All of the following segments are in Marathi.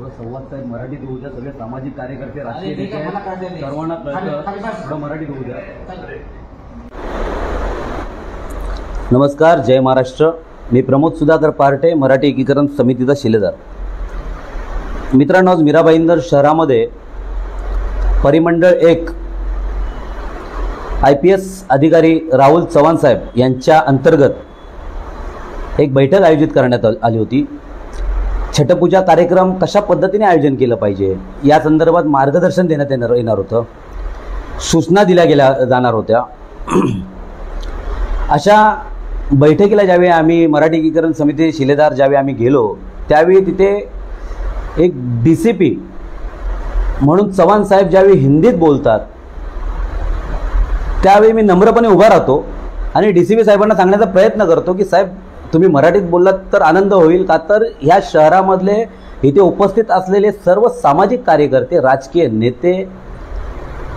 थोडं संवाद साहेब मराठीत होऊ द्या. सगळे सामाजिक कार्यकर्ते राजकीय नेते सर्वांना कळतं. थोडं मराठीत होऊ द्या. नमस्कार, जय महाराष्ट्र. मी प्रमोद सुधाकर पार्टे, मराठी एकीकरण समितीचा शिलेदार. मित्रांनो, आज मीरा भाईंदर शहरामध्ये परिमंडळ 1 IPS अधिकारी राहुल चव्हाण साहेब यांच्या अंतर्गत एक बैठक आयोजित करण्यात आली होती. छटपूजा कार्यक्रम कशा पद्धतीने आयोजन केलं पाहिजे या संदर्भात मार्गदर्शन देण्यात येणार होतं. सूचना दिल्या जाणार होत्या. अशा बैठकीला ज्यावेळी आम्ही मराठी एकीकरण समिती शिलेदार ज्यावेळी आम्ही गेलो त्यावेळी तिथे एक DCP म्हणून चव्हाण साहेब ज्यावेळी हिंदीत बोलतात त्यावेळी मी नम्रपणे उभा राहतो आणि DCP साहेबांना सांगण्याचा प्रयत्न करतो की साहेब, तुम्ही मराठीत बोललात तर आनंद होईल. का तर ह्या शहरामधले इथे उपस्थित असलेले सर्व सामाजिक कार्यकर्ते, राजकीय नेते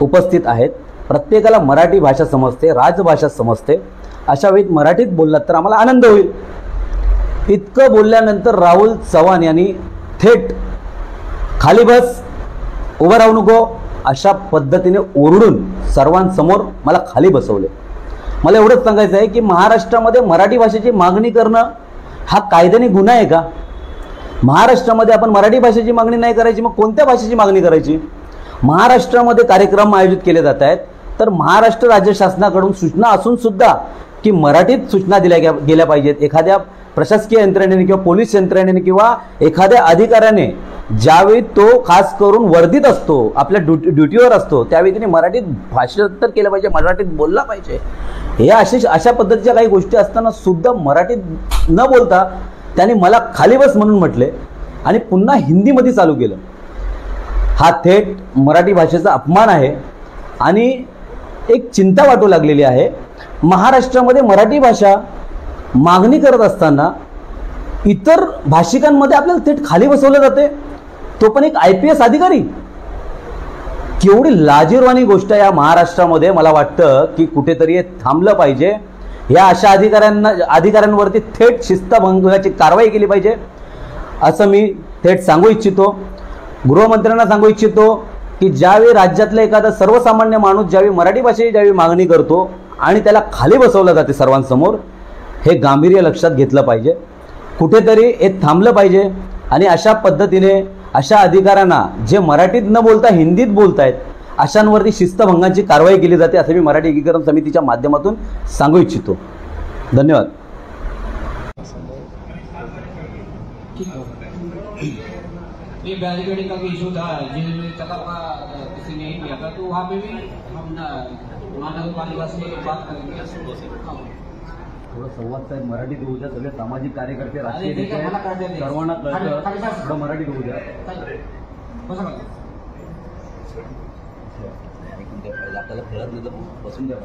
उपस्थित आहेत. प्रत्येकाला मराठी भाषा समजते, राजभाषा समजते. अशा वेळी मराठीत बोललात तर आम्हाला आनंद होईल. इतकं बोलल्यानंतर राहुल चव्हाण यांनी थेट खाली बस, उभं राहू नको अशा पद्धतीने ओरडून सर्वांसमोर मला खाली बसवले. मला एवढंच सांगायचं आहे की महाराष्ट्रामध्ये मराठी भाषेची मागणी करणं हा कायद्याने गुन्हा आहे का? महाराष्ट्रामध्ये आपण मराठी भाषेची मागणी नाही करायची, मग कोणत्या भाषेची मागणी करायची? महाराष्ट्रामध्ये कार्यक्रम आयोजित केले जात आहेत तर महाराष्ट्र राज्य शासनाकडून सूचना असून सुद्धा की मराठीत सूचना दिल्या गेल्या पाहिजेत. एखाद्या प्रशासकीय यंत्रणेने किंवा पोलीस यंत्रणेने किंवा एखाद्या अधिकाऱ्याने ज्यावेळी तो खास करून वर्दीत असतो, आपल्या ड्युटीवर असतो, त्यावेळी त्याने मराठीत भाषांतर केलं पाहिजे, मराठीत बोलला पाहिजे. हे अशा पद्धतीच्या काही गोष्टी असताना सुद्धा मराठीत न बोलता त्याने मला खाली बस म्हणून म्हटले आणि पुन्हा हिंदीमध्ये चालू केलं. हा थेट मराठी भाषेचा अपमान आहे आणि एक चिंता वाटू लागलेली आहे. महाराष्ट्रामध्ये मराठी भाषा मागणी करत असताना इतर भाषिकांमध्ये आपल्याला थेट खाली बसवलं जाते, तो पण एक IPS अधिकारी. केवढी लाजिरवाणी गोष्ट या महाराष्ट्रामध्ये. मला वाटतं की कुठेतरी हे थांबलं पाहिजे. या अशा अधिकाऱ्यांवरती थेट शिस्तभंगाची कारवाई केली पाहिजे असं मी थेट सांगू इच्छितो. गृहमंत्र्यांना सांगू इच्छितो की ज्यावेळी राज्यातला एखादा सर्वसामान्य माणूस ज्यावेळी मराठी भाषेची ज्यावेळी मागणी करतो आणि त्याला खाली बसवलं जाते सर्वांसमोर, हे गांभीर्य लक्षात घेतलं पाहिजे. कुठेतरी हे थांबलं पाहिजे आणि अशा पद्धतीने अशा अधिकाऱ्यांना जे मराठीत न बोलता हिंदीत बोलतायत अशांवरती शिस्तभंगाची कारवाई केली जाते असं मी मराठी एकीकरण समितीच्या माध्यमातून सांगू इच्छितो. धन्यवाद. ये बैरिकेडिंग का इशू था जिसमें चक्कर का किसी ने किया था, तो वहाँ पे भी हम नगर पालिका से बात करेंगे. थोडं संवाद साहेब मराठीत होऊ द्या. सगळे सामाजिक कार्यकर्ते, राजकीय नेते सर्वांना कळतं. थोडं मराठीत होऊ द्या. आपल्याला कळत नाही तर बसून द्या.